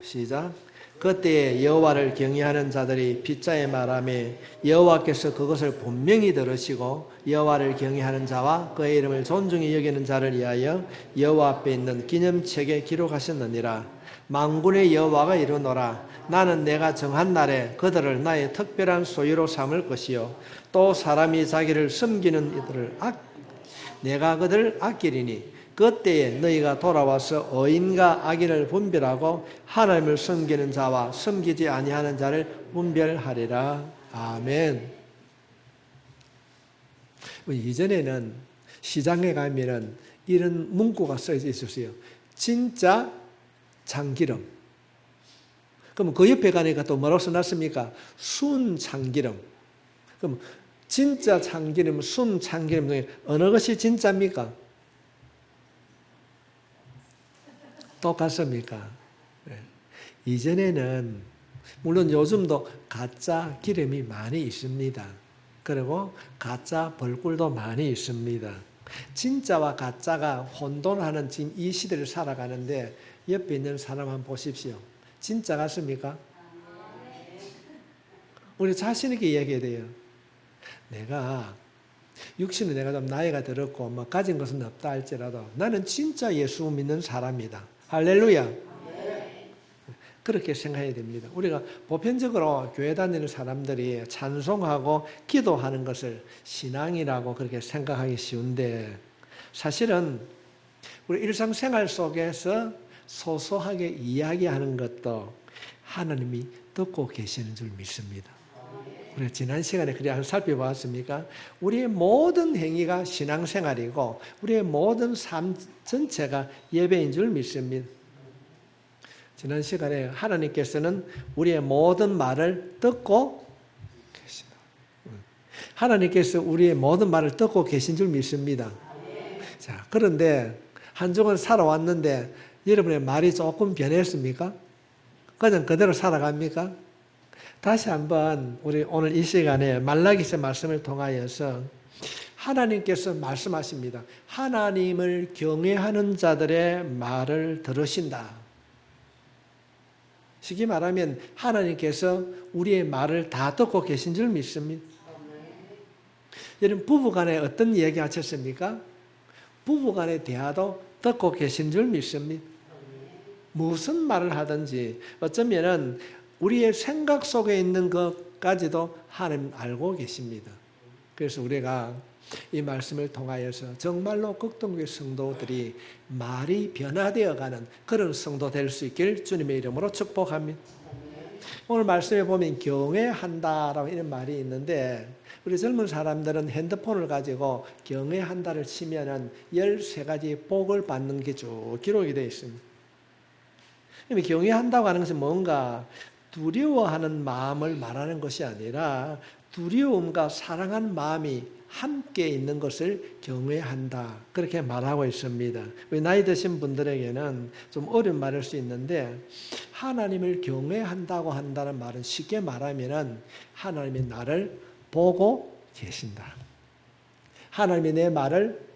시작. 그때에 여호와를 경외하는 자들이 빗자에 말하며 여호와께서 그것을 분명히 들으시고 여호와를 경외하는 자와 그의 이름을 존중히 여기는 자를 위하여 여호와 앞에 있는 기념책에 기록하셨느니라. 만군의 여호와가 이르노라. 나는 내가 정한 날에 그들을 나의 특별한 소유로 삼을 것이요 또 사람이 자기를 섬기는 이들을 내가 그들을 아끼리니 그때에 너희가 돌아와서 의인과 악인을 분별하고 하나님을 섬기는 자와 섬기지 아니하는 자를 분별하리라. 아멘. 이전에는 시장에 가면은 이런 문구가 써져 있었어요. 진짜 참기름. 그럼 그 옆에 가니까 또 뭐라고 써놨습니까? 순 참기름. 그럼 진짜 참기름, 순 참기름 중에 어느 것이 진짜입니까? 똑같습니까? 네. 이전에는 물론 요즘도 가짜 기름이 많이 있습니다. 그리고 가짜 벌꿀도 많이 있습니다. 진짜와 가짜가 혼돈하는 지금 이 시대를 살아가는데 옆에 있는 사람 한번 보십시오. 진짜 같습니까? 우리 자신 있게 이야기해야 돼요. 내가 육신은 내가 좀 나이가 들었고 뭐 가진 것은 없다 할지라도 나는 진짜 예수 믿는 사람이다. 할렐루야. 그렇게 생각해야 됩니다. 우리가 보편적으로 교회 다니는 사람들이 찬송하고 기도하는 것을 신앙이라고 그렇게 생각하기 쉬운데 사실은 우리 일상생활 속에서 소소하게 이야기하는 것도 하나님이 듣고 계시는 줄 믿습니다. 우리가 지난 시간에 그래 한번 살펴보았습니까? 우리의 모든 행위가 신앙생활이고 우리의 모든 삶 전체가 예배인 줄 믿습니다. 지난 시간에 하나님께서는 우리의 모든 말을 듣고 계신다. 하나님께서 우리의 모든 말을 듣고 계신 줄 믿습니다. 자, 그런데 한 주간 살아왔는데 여러분의 말이 조금 변했습니까? 그냥 그대로 살아갑니까? 다시 한번 우리 오늘 이 시간에 말라기서 말씀을 통하여서 하나님께서 말씀하십니다. 하나님을 경외하는 자들의 말을 들으신다. 쉽게 말하면 하나님께서 우리의 말을 다 듣고 계신 줄 믿습니다. 여러분 부부간에 어떤 얘기 하셨습니까? 부부간의 대화도 듣고 계신 줄 믿습니다. 무슨 말을 하든지 어쩌면은 우리의 생각 속에 있는 것까지도 하나님 알고 계십니다. 그래서 우리가 이 말씀을 통하여서 정말로 극동교회 성도들이 말이 변화되어가는 그런 성도 될 수 있길 주님의 이름으로 축복합니다. 오늘 말씀에 보면 경외한다라고 이런 말이 있는데 우리 젊은 사람들은 핸드폰을 가지고 경외한다를 치면은 13가지 복을 받는 게 쭉 기록이 되어 있습니다. 경외한다고 하는 것은 뭔가 두려워하는 마음을 말하는 것이 아니라 두려움과 사랑하는 마음이 함께 있는 것을 경외한다. 그렇게 말하고 있습니다. 나이 드신 분들에게는 좀 어려운 말일 수 있는데 하나님을 경외한다고 한다는 말은 쉽게 말하면 하나님이 나를 보고 계신다. 하나님이 내 말을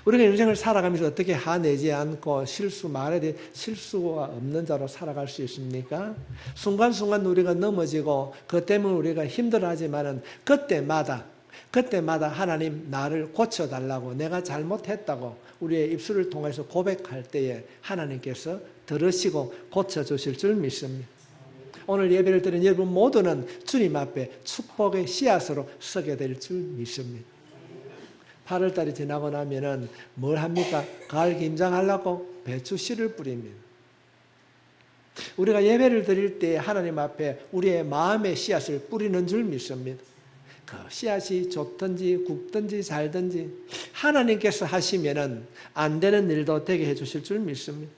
우리가 인생을 살아가면서 어떻게 화내지 않고 말에 대해 실수가 없는 자로 살아갈 수 있습니까? 순간순간 우리가 넘어지고 그것 때문에 우리가 힘들어하지만은 그때마다 하나님 나를 고쳐달라고 내가 잘못했다고 우리의 입술을 통해서 고백할 때에 하나님께서 들으시고 고쳐주실 줄 믿습니다. 오늘 예배를 드린 여러분 모두는 주님 앞에 축복의 씨앗으로 서게 될 줄 믿습니다. 8월달이 지나고 나면은 뭘 합니까? 가을 김장하려고 배추 씨를 뿌립니다. 우리가 예배를 드릴 때 하나님 앞에 우리의 마음의 씨앗을 뿌리는 줄 믿습니다. 그 씨앗이 좋든지 굵든지 잘든지 하나님께서 하시면은 안 되는 일도 되게 해주실 줄 믿습니다.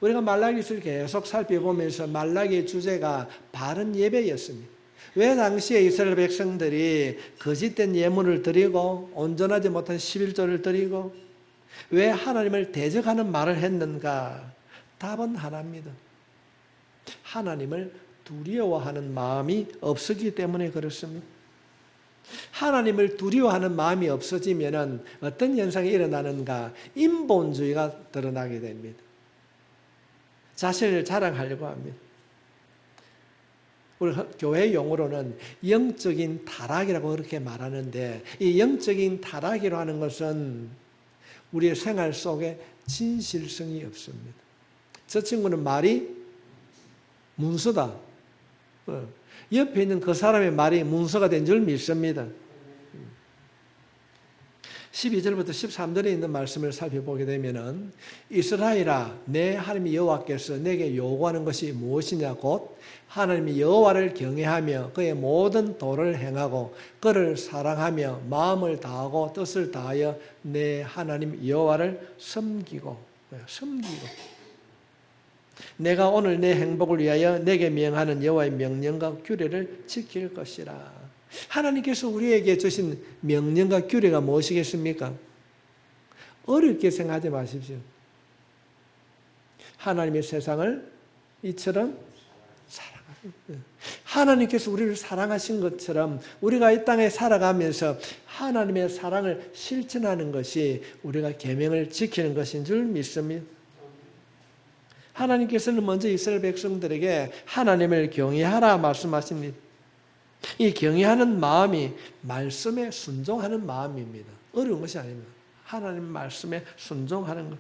우리가 말라기서를 계속 살펴보면서 말라기의 주제가 바른 예배였습니다. 왜 당시에 이스라엘 백성들이 거짓된 예물을 드리고 온전하지 못한 11조를 드리고 왜 하나님을 대적하는 말을 했는가? 답은 하나입니다. 하나님을 두려워하는 마음이 없었기 때문에 그렇습니다. 하나님을 두려워하는 마음이 없어지면 어떤 현상이 일어나는가? 인본주의가 드러나게 됩니다. 자신을 자랑하려고 합니다. 우리 교회 용어로는 영적인 타락이라고 그렇게 말하는데, 이 영적인 타락이라고 하는 것은 우리의 생활 속에 진실성이 없습니다. 저 친구는 말이 문서다. 옆에 있는 그 사람의 말이 문서가 된 줄 믿습니다. 12절부터 13절에 있는 말씀을 살펴보게 되면은, 이스라엘아, 내 하나님 여호와께서 내게 요구하는 것이 무엇이냐? 곧 하나님이 여호와를 경외하며 그의 모든 도를 행하고 그를 사랑하며 마음을 다하고 뜻을 다하여 내 하나님 여호와를 섬기고 내가 오늘 내 행복을 위하여 내게 명하는 여호와의 명령과 규례를 지킬 것이라. 하나님께서 우리에게 주신 명령과 규례가 무엇이겠습니까? 어렵게 생각하지 마십시오. 하나님의 세상을 이처럼 사랑하십시오. 하나님께서 우리를 사랑하신 것처럼 우리가 이 땅에 살아가면서 하나님의 사랑을 실천하는 것이 우리가 계명을 지키는 것인 줄 믿습니다. 하나님께서는 먼저 이스라엘 백성들에게 하나님을 경외하라 말씀하십니다. 이 경외하는 마음이 말씀에 순종하는 마음입니다. 어려운 것이 아닙니다. 하나님 말씀에 순종하는 것.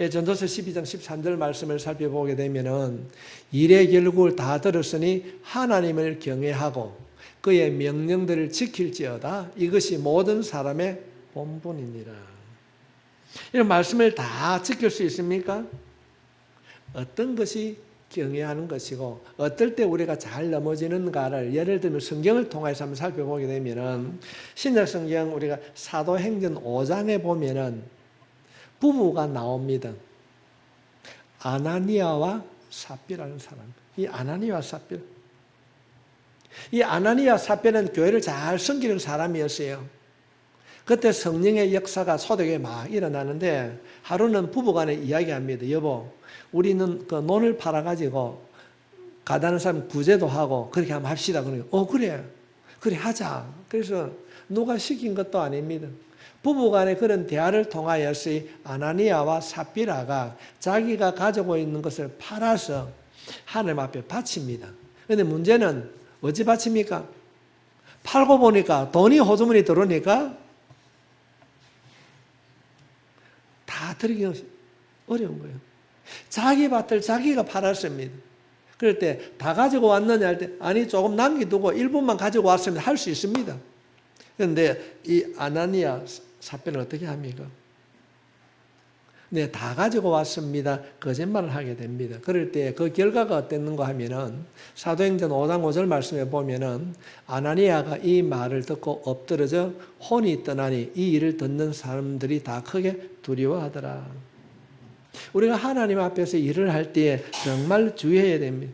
전도서 12장 13절 말씀을 살펴보게 되면은, 일의 결국을 다 들었으니 하나님을 경외하고 그의 명령들을 지킬지어다. 이것이 모든 사람의 본분이니라. 이런 말씀을 다 지킬 수 있습니까? 어떤 것이 경외하는 것이고 어떨 때 우리가 잘 넘어지는가를 예를 들면 성경을 통해서 한번 살펴보게 되면은, 신약 성경 우리가 사도행전 5장에 보면은 부부가 나옵니다. 아나니아와 삽비라는 사람. 이 아나니아와 삽비. 이 아나니아와 삽비는 교회를 잘 섬기는 사람이었어요. 그때 성령의 역사가 소득에 막 일어나는데, 하루는 부부간에 이야기합니다. 여보, 우리는 그 논을 팔아가지고 가다는 사람 구제도 하고 그렇게 한번 합시다. 그러니까 그래 하자. 그래서 누가 시킨 것도 아닙니다. 부부간에 그런 대화를 통하여서 아나니아와 삽비라가 자기가 가지고 있는 것을 팔아서 하나님 앞에 바칩니다. 그런데 문제는 어찌 바칩니까? 팔고 보니까 돈이 호주머니 들어오니까 다 드리기 어려운 거예요. 자기 밭을 자기가 팔았습니다. 그럴 때 다 가지고 왔느냐 할 때, 아니 조금 남겨두고 일부만 가지고 왔으면 할 수 있습니다. 그런데 이 아나니아 삽비는 어떻게 합니까? 네, 다 가지고 왔습니다. 거짓말을 하게 됩니다. 그럴 때 그 결과가 어땠는가 하면은, 사도행전 5장 5절 말씀에 보면은, 아나니아가 이 말을 듣고 엎드러져 혼이 떠나니 이 일을 듣는 사람들이 다 크게 두려워하더라. 우리가 하나님 앞에서 일을 할 때에 정말 주의해야 됩니다.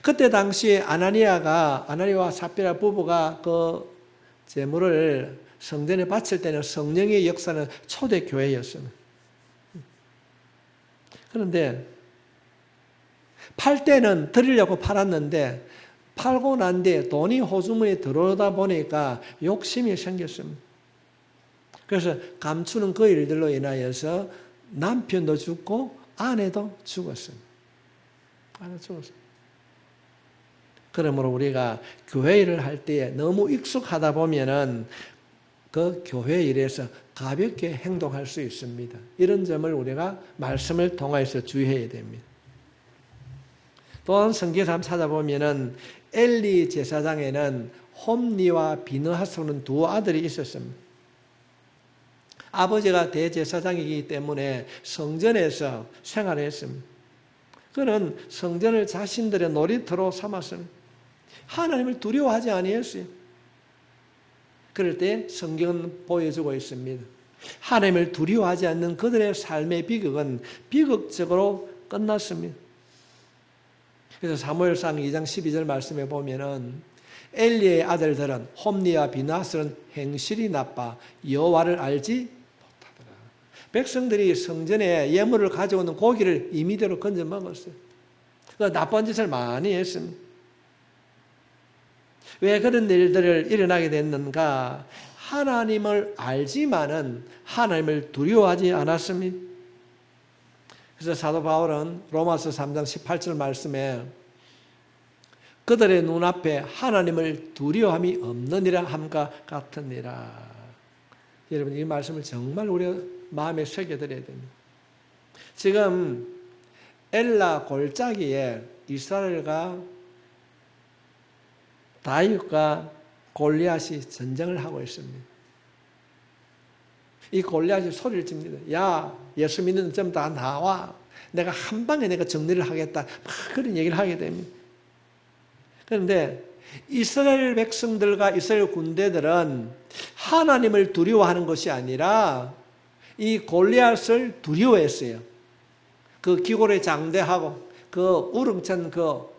그때 당시에 아나니아와 삽비라 부부가 그 재물을 성전에 바칠 때는 성령의 역사는 초대교회였습니다. 그런데 팔 때는 드리려고 팔았는데, 팔고 난 뒤에 돈이 호주머니에 들어오다 보니까 욕심이 생겼습니다. 그래서 감추는 그 일들로 인하여서 남편도 죽고 아내도 죽었습니다. 그러므로 우리가 교회 일을 할 때에 너무 익숙하다 보면은 그 교회 일에서 가볍게 행동할 수 있습니다. 이런 점을 우리가 말씀을 통해서 주의해야 됩니다. 또한 성경에서 한번 찾아보면은 엘리 제사장에는 홈니와 비느하스는 두 아들이 있었습니다. 아버지가 대제사장이기 때문에 성전에서 생활했습니다. 그는 성전을 자신들의 놀이터로 삼았습니다. 하나님을 두려워하지 아니했어요. 그럴 때 성경은 보여주고 있습니다. 하나님을 두려워하지 않는 그들의 삶의 비극은 비극적으로 끝났습니다. 그래서 사무엘상 2장 12절 말씀에 보면은, 엘리의 아들들은 홈니와 비느하스는 행실이 나빠 여호와를 알지 백성들이 성전에 예물을 가져오는 고기를 임의대로 건져 먹었어요. 그 나쁜 짓을 많이 했습니다. 왜 그런 일들을 일어나게 됐는가? 하나님을 알지만은 하나님을 두려워하지 않았습니다. 그래서 사도 바울은 로마서 3장 18절 말씀에 그들의 눈앞에 하나님을 두려움이 없느니라 함과 같으니라. 여러분, 이 말씀을 정말 우리 마음에 새겨드려야 됩니다. 지금 엘라 골짜기에 이스라엘과 다윗과 골리앗이 전쟁을 하고 있습니다. 이 골리앗이 소리를 칩니다. 야, 예수 믿는 좀 다 나와. 내가 한 방에 내가 정리를 하겠다. 막 그런 얘기를 하게 됩니다. 그런데 이스라엘 백성들과 이스라엘 군대들은 하나님을 두려워하는 것이 아니라 이 골리앗을 두려워했어요. 그 기골의 장대하고 그 우렁찬 그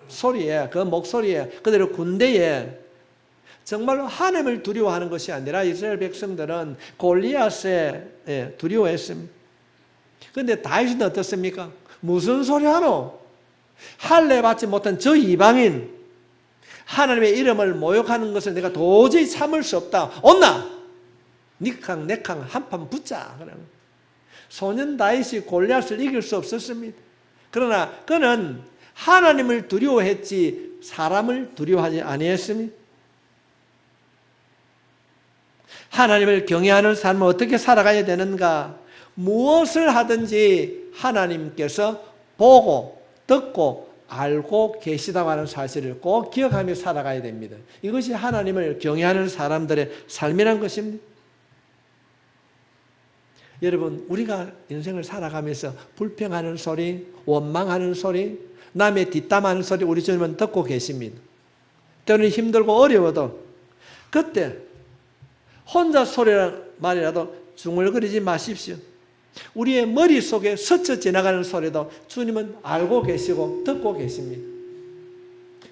소리에, 그 목소리에, 그들의 군대에 정말로 하나님을 두려워하는 것이 아니라 이스라엘 백성들은 골리앗에 두려워했습니다. 그런데 다윗은 어떻습니까? 무슨 소리 하노? 할례 받지 못한 저 이방인 하나님의 이름을 모욕하는 것을 내가 도저히 참을 수 없다. 온나 니캉 내캉 한판 붙자. 소년 다윗이 골리앗을 이길 수 없었습니다. 그러나 그는 하나님을 두려워했지 사람을 두려워하지 아니했습니다. 하나님을 경외하는 삶은 어떻게 살아가야 되는가? 무엇을 하든지 하나님께서 보고 듣고 알고 계시다고 하는 사실을 꼭 기억하며 살아가야 됩니다. 이것이 하나님을 경외하는 사람들의 삶이란 것입니다. 여러분, 우리가 인생을 살아가면서 불평하는 소리, 원망하는 소리, 남의 뒷담하는 소리 우리 주님은 듣고 계십니다. 때로는 힘들고 어려워도 그때 혼자 소리란 말이라도 중얼거리지 마십시오. 우리의 머릿속에 스쳐 지나가는 소리도 주님은 알고 계시고 듣고 계십니다.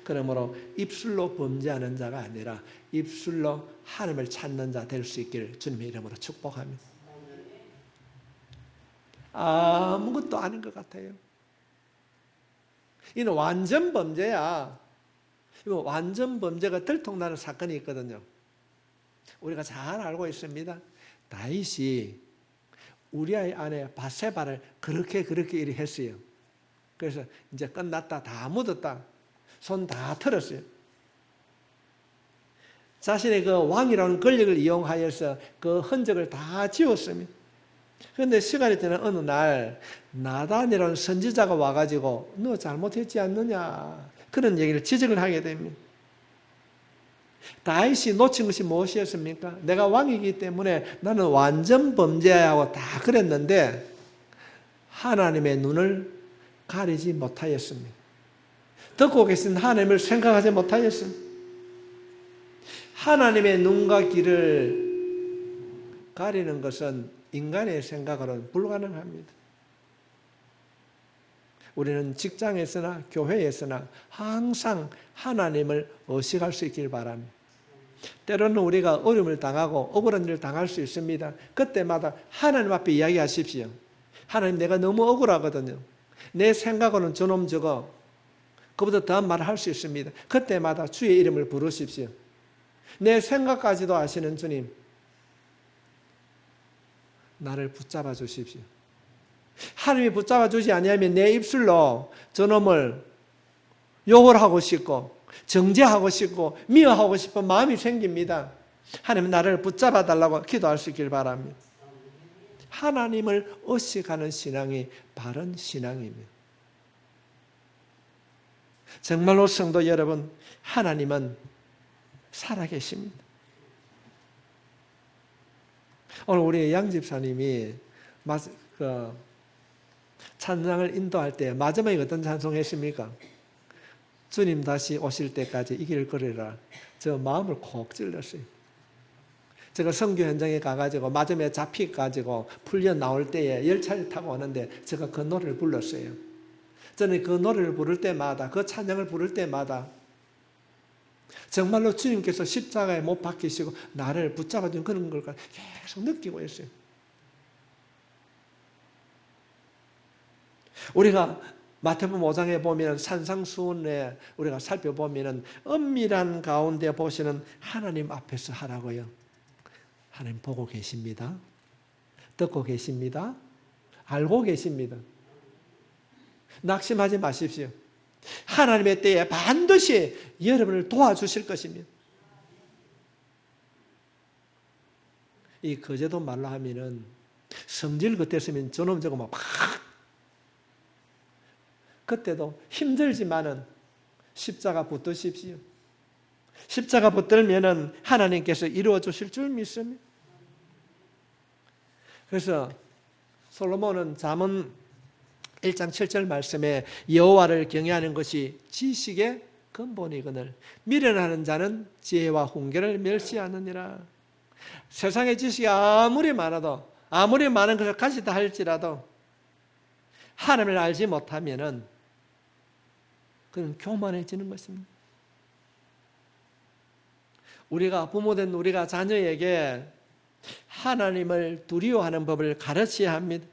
그러므로 입술로 범죄하는 자가 아니라 입술로 하나님을 찾는 자 될 수 있기를 주님의 이름으로 축복합니다. 아무것도 아닌 것 같아요. 이는 완전 범죄야. 이거 완전 범죄가 들통나는 사건이 있거든요. 우리가 잘 알고 있습니다. 다윗이 우리아의 아내 바세바를 그렇게 이리 했어요. 그래서 이제 끝났다. 다 묻었다. 손 다 털었어요. 자신의 그 왕이라는 권력을 이용하여서 그 흔적을 다 지웠습니다. 그런데 시간이 지난 어느 날 나단이라는 선지자가 와가지고 너 잘못했지 않느냐 그런 얘기를 지적을 하게 됩니다. 다윗이 놓친 것이 무엇이었습니까? 내가 왕이기 때문에 나는 완전 범죄하고 다 그랬는데 하나님의 눈을 가리지 못하였습니다. 듣고 계신 하나님을 생각하지 못하였습니다. 하나님의 눈과 귀를 가리는 것은 인간의 생각으로는 불가능합니다. 우리는 직장에서나 교회에서나 항상 하나님을 의식할 수 있길 바랍니다. 때로는 우리가 어려움을 당하고 억울한 일을 당할 수 있습니다. 그때마다 하나님 앞에 이야기하십시오. 하나님, 내가 너무 억울하거든요. 내 생각으로는 저놈 저거 그보다 더한 말을 할 수 있습니다. 그때마다 주의 이름을 부르십시오. 내 생각까지도 아시는 주님, 나를 붙잡아 주십시오. 하나님이 붙잡아 주지 아니하면 내 입술로 저놈을 욕을 하고 싶고 정죄하고 싶고 미워하고 싶은 마음이 생깁니다. 하나님, 나를 붙잡아 달라고 기도할 수 있길 바랍니다. 하나님을 의식하는 신앙이 바른 신앙입니다. 정말로 성도 여러분, 하나님은 살아계십니다. 오늘 우리 양 집사님이 찬양을 인도할 때 마지막에 어떤 찬송했습니까? 주님 다시 오실 때까지 이 길 걸으라. 저 마음을 콕 찔렀어요. 제가 선교 현장에 가가지고 마지막에 잡혀가지고 풀려 나올 때에 열차를 타고 오는데 제가 그 노래를 불렀어요. 저는 그 노래를 부를 때마다, 그 찬양을 부를 때마다 정말로 주님께서 십자가에 못 박히시고 나를 붙잡아준 그런 걸 계속 느끼고 있어요. 우리가 마태복음 5장에 보면 산상수훈에 우리가 살펴보면 은밀한 가운데 보시는 하나님 앞에서 하라고요. 하나님 보고 계십니다. 듣고 계십니다. 알고 계십니다. 낙심하지 마십시오. 하나님의 때에 반드시 여러분을 도와주실 것입니다. 이 거제도 말로 하면은 성질 그때으면 저놈 저거 막 그때도 힘들지만은 십자가 붙드십시오. 십자가 붙들면은 하나님께서 이루어 주실 줄 믿습니다. 그래서 솔로몬은 잠언 1장 7절 말씀에 여호와를 경외하는 것이 지식의 근본이거늘 미련하는 자는 지혜와 훈계를 멸시하느니라. 세상의 지식이 아무리 많아도 아무리 많은 것을 가지다 할지라도 하나님을 알지 못하면은 그는 교만해지는 것입니다. 우리가 부모된 우리가 자녀에게 하나님을 두려워하는 법을 가르쳐야 합니다.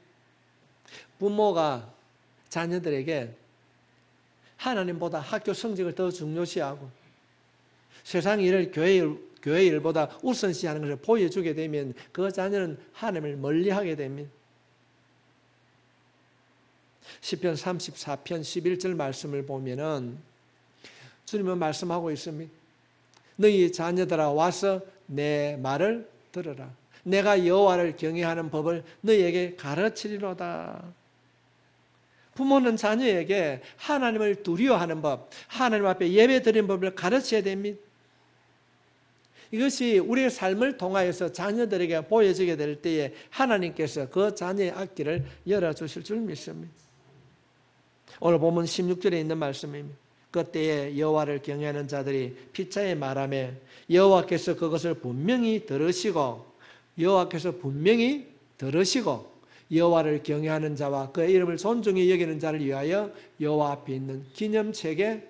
부모가 자녀들에게 하나님보다 학교 성적을 더 중요시하고 세상 일을 교회 일보다 우선시하는 것을 보여주게 되면 그 자녀는 하나님을 멀리하게 됩니다. 시편 34편 11절 말씀을 보면은 주님은 말씀하고 있습니다. 너희 자녀들아 와서 내 말을 들으라. 내가 여호와를 경외하는 법을 너희에게 가르치리로다. 부모는 자녀에게 하나님을 두려워하는 법, 하나님 앞에 예배 드리는 법을 가르쳐야 됩니다. 이것이 우리의 삶을 통하여서 자녀들에게 보여지게 될 때에 하나님께서 그 자녀의 앞길을 열어주실 줄 믿습니다. 오늘 본문 16절에 있는 말씀입니다. 그때에 여호와를 경외하는 자들이 피차에 말하며 여호와께서 그것을 분명히 들으시고 여호와를 경외하는 자와 그의 이름을 존중히 여기는 자를 위하여 여호와 앞에 있는 기념책에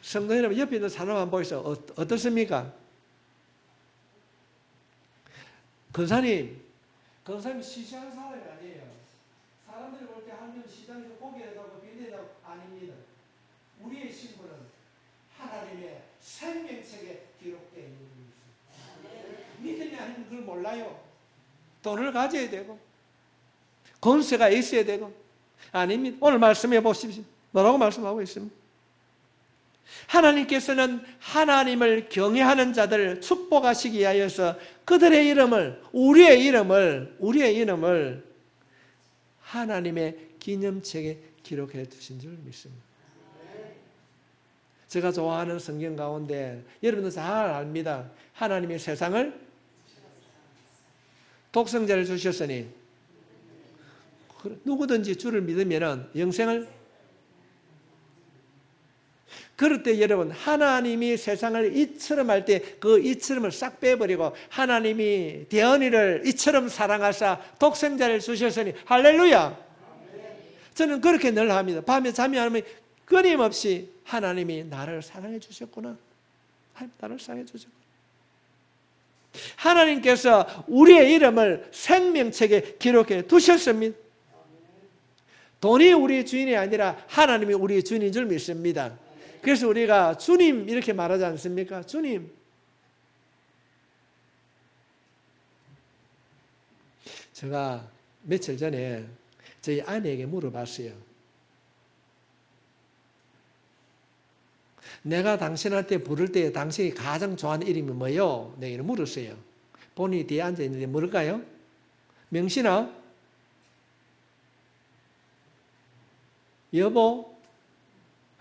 성도 여러분 옆에 있는 사람 한번 보이세요. 어떻습니까? 근사님 시시한 사람이 아니에요. 사람들이 볼 때 한 명 시장에서 고기에다가 빈대다고 아닙니다. 우리의 신분은 하나님의 생명책에 기록되어 있는 분이십니다. 믿음이 아니면 그걸 몰라요. 돈을 가져야 되고 권세가 있어야 되고 아닙니다. 오늘 말씀해 보십시오. 뭐라고 말씀하고 있습니다. 하나님께서는 하나님을 경외하는 자들을 축복하시기 위하여서 그들의 이름을 우리의 이름을 하나님의 기념책에 기록해 두신 줄 믿습니다. 제가 좋아하는 성경 가운데 여러분도 잘 압니다. 하나님이 세상을 독생자를 주셨으니 누구든지 주를 믿으면 영생을 그럴 때 여러분 하나님이 세상을 이처럼 할 때 그 이처럼을 싹 빼버리고 하나님이 대언이를 이처럼 사랑하사 독생자를 주셨으니 할렐루야. 저는 그렇게 늘 합니다. 밤에 잠이 안 오면 끊임없이 하나님이 나를 사랑해 주셨구나. 나를 사랑해 주셨구나. 하나님께서 우리의 이름을 생명책에 기록해 두셨습니다. 돈이 우리의 주인이 아니라 하나님이 우리의 주인인 줄 믿습니다. 그래서 우리가 주님 이렇게 말하지 않습니까? 주님. 제가 며칠 전에 저희 아내에게 물어봤어요. 내가 당신한테 부를 때 당신이 가장 좋아하는 이름이 뭐예요? 내가 물었어요. 본인이 뒤에 앉아있는데 뭘까요? 명신아? 여보?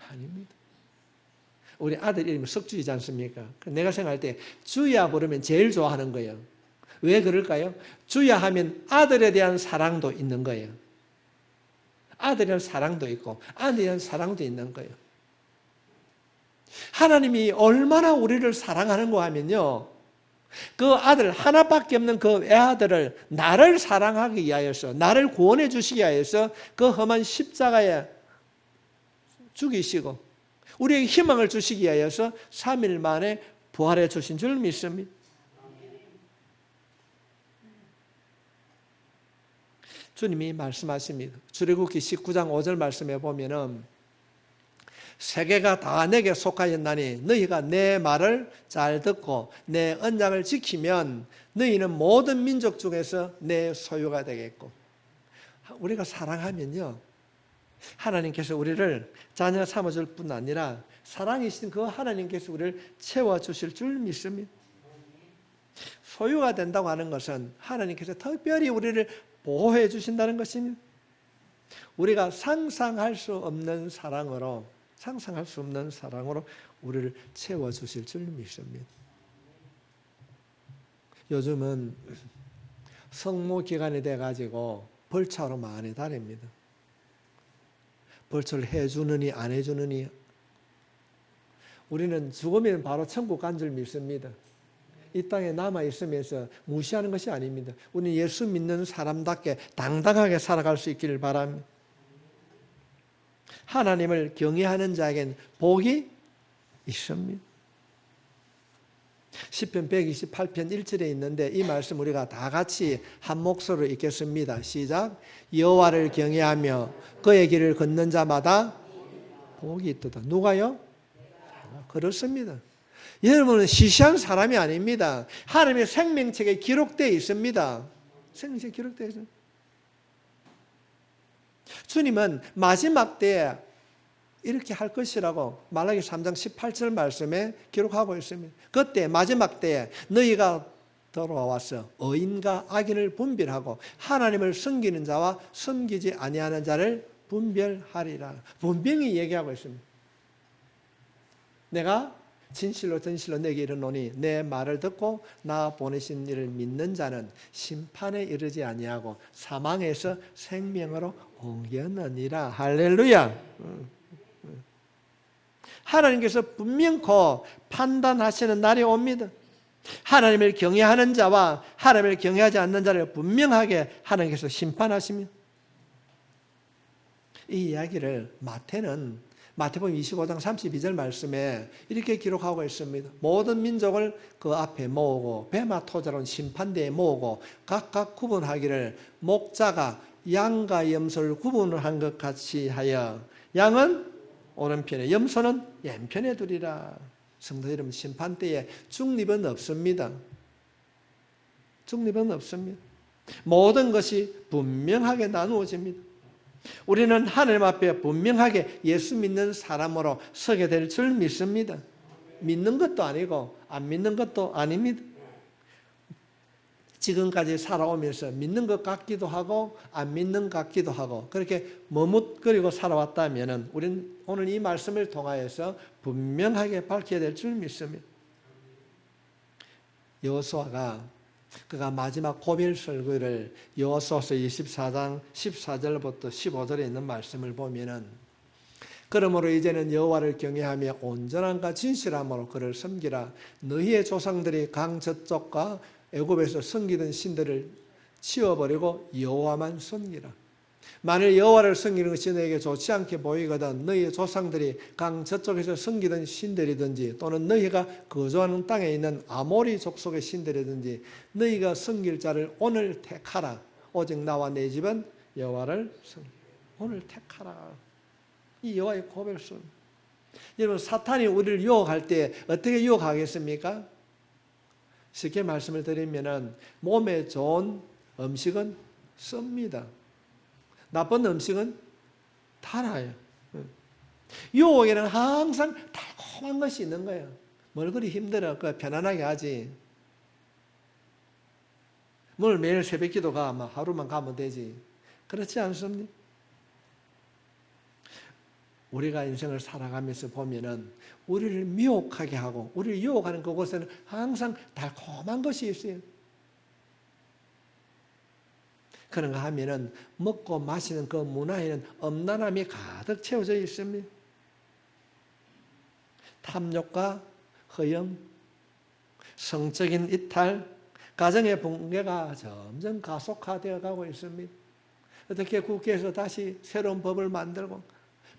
아닙니다. 우리 아들 이름이 석주이지 않습니까? 내가 생각할 때 주야 부르면 제일 좋아하는 거예요. 왜 그럴까요? 주야 하면 아들에 대한 사랑도 있는 거예요. 아들에 대한 사랑도 있고 아들에 대한 사랑도 있는 거예요. 하나님이 얼마나 우리를 사랑하는가 하면요. 그 아들 하나밖에 없는 그 외아들을 나를 사랑하기 위하여서 나를 구원해 주시기 위하여서 그 험한 십자가에 죽이시고 우리에게 희망을 주시기 위하여서 3일 만에 부활해 주신 줄 믿습니다. 주님이 말씀하십니다. 출애굽기 19장 5절 말씀에 보면은 세계가 다 내게 속하였나니 너희가 내 말을 잘 듣고 내 언약을 지키면 너희는 모든 민족 중에서 내 소유가 되겠고 우리가 사랑하면요, 하나님께서 우리를 자녀 삼아줄 뿐 아니라 사랑이신 그 하나님께서 우리를 채워주실 줄 믿습니다. 소유가 된다고 하는 것은 하나님께서 특별히 우리를 보호해 주신다는 것입니다. 우리가 상상할 수 없는 사랑으로 우리를 채워주실 줄 믿습니다. 요즘은 성모 기간이 돼가지고 벌초로 많이 다닙니다. 벌초를 해주느니 안 해주느니. 우리는 죽으면 바로 천국 간 줄 믿습니다. 이 땅에 남아있으면서 무시하는 것이 아닙니다. 우리는 예수 믿는 사람답게 당당하게 살아갈 수 있기를 바랍니다. 하나님을 경외하는 자에겐 복이 있습니다. 시편 128편 1절에 있는데 이 말씀 우리가 다 같이 한 목소리로 읽겠습니다. 시작. 여호와를 경외하며 그의 길을 걷는 자마다 복이 있도다. 누가요? 그렇습니다. 여러분은 시시한 사람이 아닙니다. 하나님의 생명책에 기록되어 있습니다. 생명책에 기록되어 있습니다. 주님은 마지막 때에 이렇게 할 것이라고 말라기 3장 18절 말씀에 기록하고 있습니다. 그때 마지막 때에 너희가 돌아와서 의인과 악인을 분별하고 하나님을 섬기는 자와 섬기지 아니하는 자를 분별하리라. 분명히 얘기하고 있습니다. 내가 진실로 진실로 내게 이르노니 내 말을 듣고 나 보내신 이를 믿는 자는 심판에 이르지 아니하고 사망에서 생명으로 옮겼느니라. 할렐루야. 하나님께서 분명코 판단하시는 날이 옵니다. 하나님을 경외하는 자와 하나님을 경외하지 않는 자를 분명하게 하나님께서 심판하십니다. 이 이야기를 마태복음 25장 32절 말씀에 이렇게 기록하고 있습니다. 모든 민족을 그 앞에 모으고 베마 토자로는 심판대에 모으고 각각 구분하기를 목자가 양과 염소를 구분을 한 것 같이 하여 양은 오른편에 염소는 왼편에 두리라. 성도 여러분, 심판대에 중립은 없습니다. 중립은 없습니다. 모든 것이 분명하게 나누어집니다. 우리는 하나님 앞에 분명하게 예수 믿는 사람으로 서게 될 줄 믿습니다. 믿는 것도 아니고 안 믿는 것도 아닙니다. 지금까지 살아오면서 믿는 것 같기도 하고 안 믿는 것 같기도 하고 그렇게 머뭇거리고 살아왔다면 우리는 오늘 이 말씀을 통하여서 분명하게 밝혀야 될 줄 믿습니다. 여호수아가 그가 마지막 고별 설교를 여호수아서 24장 14절부터 15절에 있는 말씀을 보면은 그러므로 이제는 여호와를 경외하며 온전함과 진실함으로 그를 섬기라. 너희의 조상들이 강 저쪽과 애굽에서 섬기던 신들을 치워버리고 여호와만 섬기라. 만일 여호와를 섬기는 것이 너에게 좋지 않게 보이거든 너희의 조상들이 강 저쪽에서 섬기던 신들이든지 또는 너희가 거주하는 땅에 있는 아모리 족속의 신들이든지 너희가 섬길 자를 오늘 택하라. 오직 나와 내 집은 여호와를 섬기라. 오늘 택하라. 이 여호와의 고백선. 여러분, 사탄이 우리를 유혹할 때 어떻게 유혹하겠습니까? 쉽게 말씀을 드리면은 몸에 좋은 음식은 씁니다. 나쁜 음식은 달아요. 유혹에는 항상 달콤한 것이 있는 거예요. 뭘 그리 힘들어. 편안하게 하지. 뭘 매일 새벽 기도 가. 하루만 가면 되지. 그렇지 않습니까? 우리가 인생을 살아가면서 보면은 우리를 미혹하게 하고 우리를 유혹하는 그곳에는 항상 달콤한 것이 있어요. 그런가 하면은 먹고 마시는 그 문화에는 엄란함이 가득 채워져 있습니다. 탐욕과 허영, 성적인 이탈, 가정의 붕괴가 점점 가속화되어 가고 있습니다. 어떻게 국회에서 다시 새로운 법을 만들고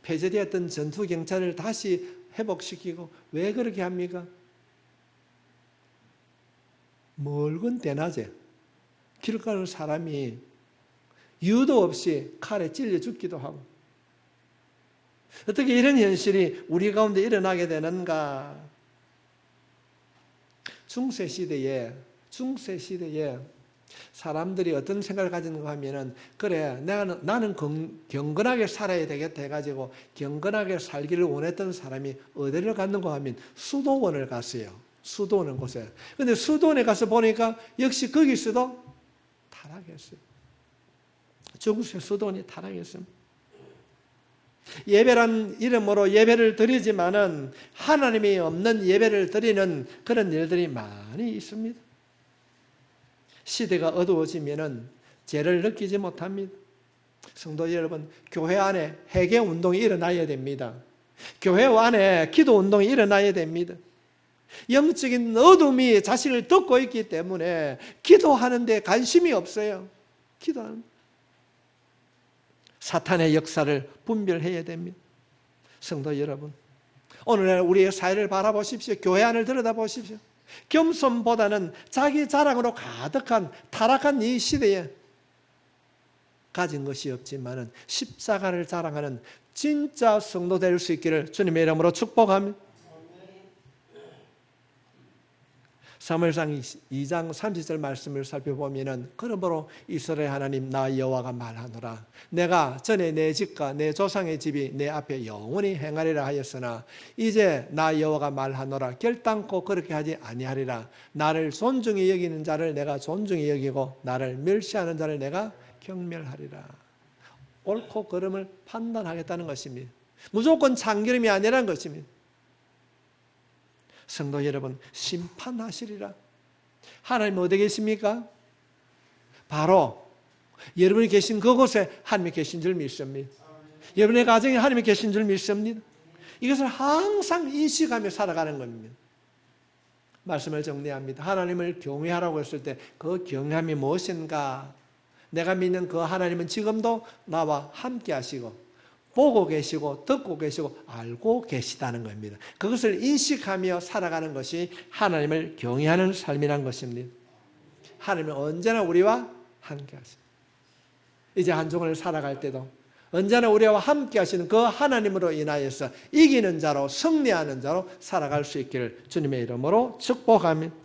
폐지되었던 전투경찰을 다시 회복시키고 왜 그렇게 합니까? 멀건 대낮에 길 가는 사람이 이유도 없이 칼에 찔려 죽기도 하고 어떻게 이런 현실이 우리 가운데 일어나게 되는가? 중세시대에 사람들이 어떤 생각을 가지는가 하면은, 그래, 나는 경건하게 살아야 되겠다 해가지고 경건하게 살기를 원했던 사람이 어디를 갔는가 하면 수도원을 갔어요. 수도원 곳에. 근데 수도원에 가서 보니까 역시 거기서도 타락했어요. 중세 수도원이 타락했습니다. 예배란 이름으로 예배를 드리지만은 하나님이 없는 예배를 드리는 그런 일들이 많이 있습니다. 시대가 어두워지면은 죄를 느끼지 못합니다. 성도 여러분, 교회 안에 회개 운동이 일어나야 됩니다. 교회 안에 기도 운동이 일어나야 됩니다. 영적인 어둠이 자신을 덮고 있기 때문에 기도하는 데 관심이 없어요. 기도하는 사탄의 역사를 분별해야 됩니다. 성도 여러분, 오늘날 우리의 사회를 바라보십시오. 교회 안을 들여다보십시오. 겸손보다는 자기 자랑으로 가득한 타락한 이 시대에 가진 것이 없지만은 십자가를 자랑하는 진짜 성도 될 수 있기를 주님의 이름으로 축복합니다. 사무엘상 2장 30절 말씀을 살펴보면은, 그러므로 이스라엘 하나님 나 여호와가 말하노라, 내가 전에 내 집과 내 조상의 집이 내 앞에 영원히 행하리라 하였으나 이제 나 여호와가 말하노라, 결단코 그렇게 하지 아니하리라. 나를 존중히 여기는 자를 내가 존중히 여기고 나를 멸시하는 자를 내가 경멸하리라. 옳고 그름을 판단하겠다는 것입니다. 무조건 참기름이 아니라는 것입니다. 성도 여러분, 심판하시리라. 하나님 어디 계십니까? 바로 여러분이 계신 그곳에 하나님이 계신 줄 믿습니다. 여러분의 가정에 하나님이 계신 줄 믿습니다. 이것을 항상 인식하며 살아가는 겁니다. 말씀을 정리합니다. 하나님을 경외하라고 했을 때 그 경외함이 무엇인가? 내가 믿는 그 하나님은 지금도 나와 함께 하시고 보고 계시고 듣고 계시고 알고 계시다는 겁니다. 그것을 인식하며 살아가는 것이 하나님을 경외하는 삶이란 것입니다. 하나님은 언제나 우리와 함께 하십니다. 이제 한 주간을 살아갈 때도 언제나 우리와 함께 하시는 그 하나님으로 인하여서 이기는 자로, 승리하는 자로 살아갈 수 있기를 주님의 이름으로 축복합니다.